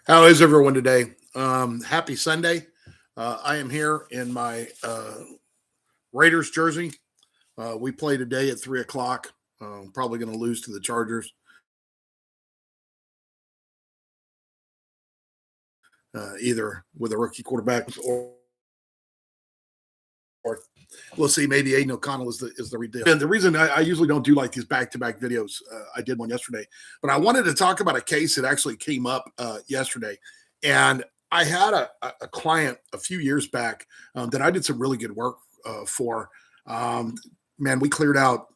How is everyone today? Happy Sunday. I am here in my Raiders jersey. We play today at 3 o'clock. Probably going to lose to the Chargers, either with a rookie quarterback or we'll see. Maybe Aiden O'Connell is the real deal. And the reason I usually don't do like these back to back videos, I did one yesterday, but I wanted to talk about a case that actually came up yesterday, and I had a client a few years back that I did some really good work for. Um, Man, we cleared out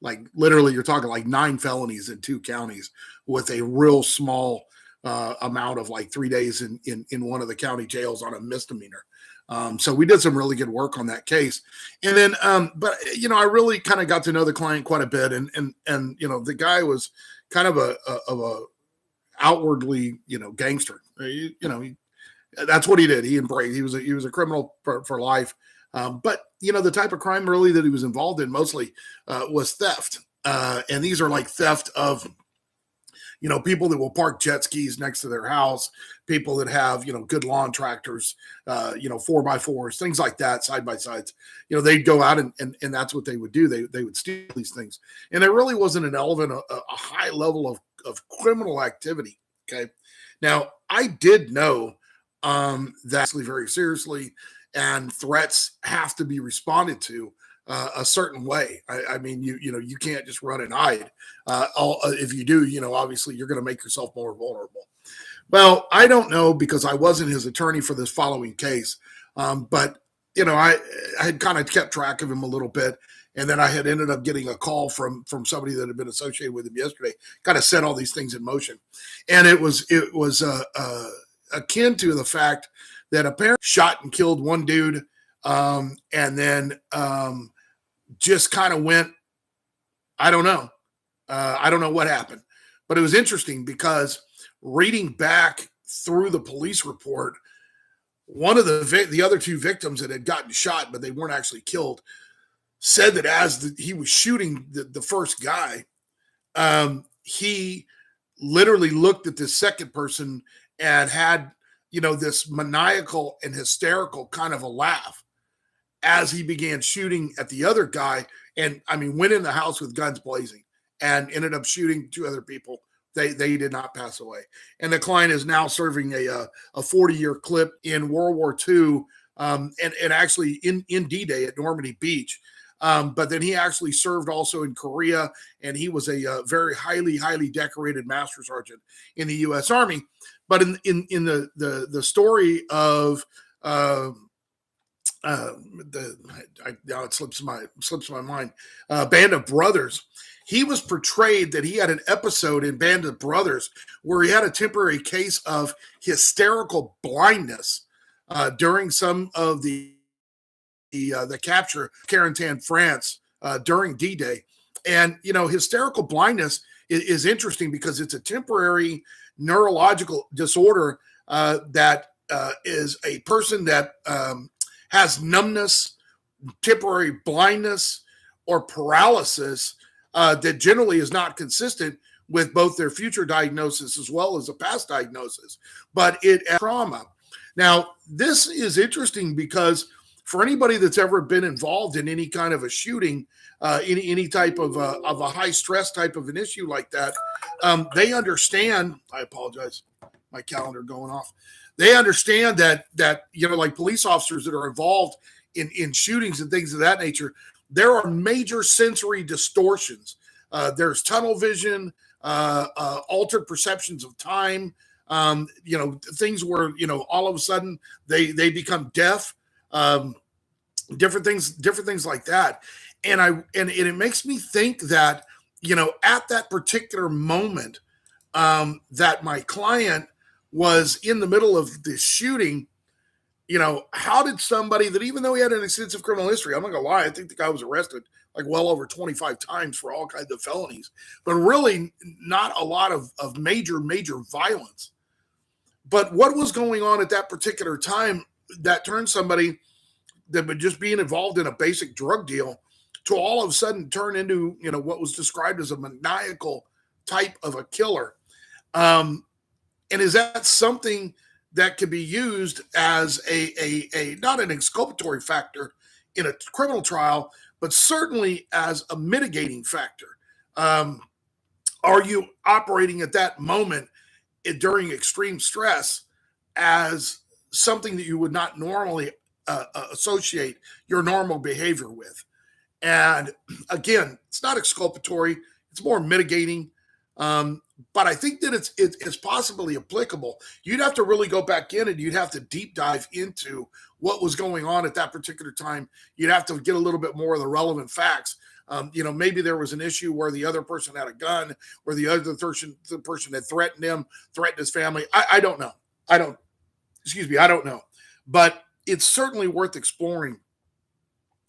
like literally you're talking like 9 felonies in 2 counties with a real small amount of like 3 days in one of the county jails on a misdemeanor. So we did some really good work on that case. And then, but I really kind of got to know the client quite a bit, and the guy was kind of a outwardly gangster. That's what he did. He embraced. He was a criminal for life. But the type of crime really that he was involved in mostly was theft. And these are like theft of people that will park jet skis next to their house, people that have, good lawn tractors, 4x4s, things like that, side by sides. They'd go out and that's what they would do. They would steal these things. And there really wasn't an element, a high level of criminal activity. Okay. Now, I did know that very seriously, and threats have to be responded to a certain way. I mean, you can't just run and hide. If you do, obviously you're going to make yourself more vulnerable. Well, I don't know because I wasn't his attorney for this following case, but I had kind of kept track of him a little bit, and then I had ended up getting a call from somebody that had been associated with him yesterday. Kind of set all these things in motion, and it was akin to the fact that apparently shot and killed one dude, and then just kind of went, I don't know. I don't know what happened. But it was interesting because reading back through the police report, one of the other 2 victims that had gotten shot, but they weren't actually killed, said that as he was shooting the first guy, he literally looked at the second person and had this maniacal and hysterical kind of a laugh as he began shooting at the other guy. And I mean, went in the house with guns blazing and ended up shooting 2 other people. They did not pass away. And the client is now serving a 40-year clip in World War II, and actually in D-Day at Normandy Beach. But then he actually served also in Korea, and he was a very highly decorated master sergeant in the U.S. Army. But in the story of now it slips my mind, Band of Brothers, he was portrayed that he had an episode in Band of Brothers where he had a temporary case of hysterical blindness during some of the capture of Carentan, France, during D-Day. And hysterical blindness is interesting because it's a temporary neurological disorder that is a person that has numbness, temporary blindness, or paralysis that generally is not consistent with both their future diagnosis as well as a past diagnosis, but it trauma. Now, this is interesting because for anybody that's ever been involved in any kind of a shooting, any type of a high stress type of an issue like that, they understand. I apologize, my calendar going off. They understand that like police officers that are involved in shootings and things of that nature, there are major sensory distortions. There's tunnel vision, altered perceptions of time. Things where all of a sudden they become deaf. Different things like that. And it makes me think that, at that particular moment, that my client was in the middle of this shooting, how did somebody that, even though he had an extensive criminal history, I'm not gonna lie, I think the guy was arrested like well over 25 times for all kinds of felonies, but really not a lot of major violence. But what was going on at that particular time that turned somebody that would just being involved in a basic drug deal to all of a sudden turn into, what was described as a maniacal type of a killer. And is that something that can be used as a not an exculpatory factor in a criminal trial, but certainly as a mitigating factor? Are you operating at that moment during extreme stress as something that you would not normally associate your normal behavior with? And again, it's not exculpatory; it's more mitigating. But I think that it's possibly applicable. You'd have to really go back in and you'd have to deep dive into what was going on at that particular time. You'd have to get a little bit more of the relevant facts. Maybe there was an issue where the other person had a gun, or the person had threatened him, threatened his family. I don't know. I don't know. But it's certainly worth exploring.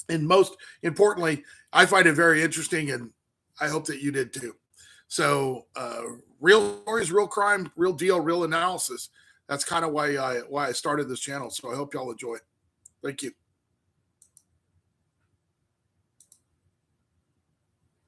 And most importantly, I find it very interesting, and I hope that you did too. So, real stories, real crime, real deal, real analysis. That's kind of why I started this channel. So I hope y'all enjoy. Thank you.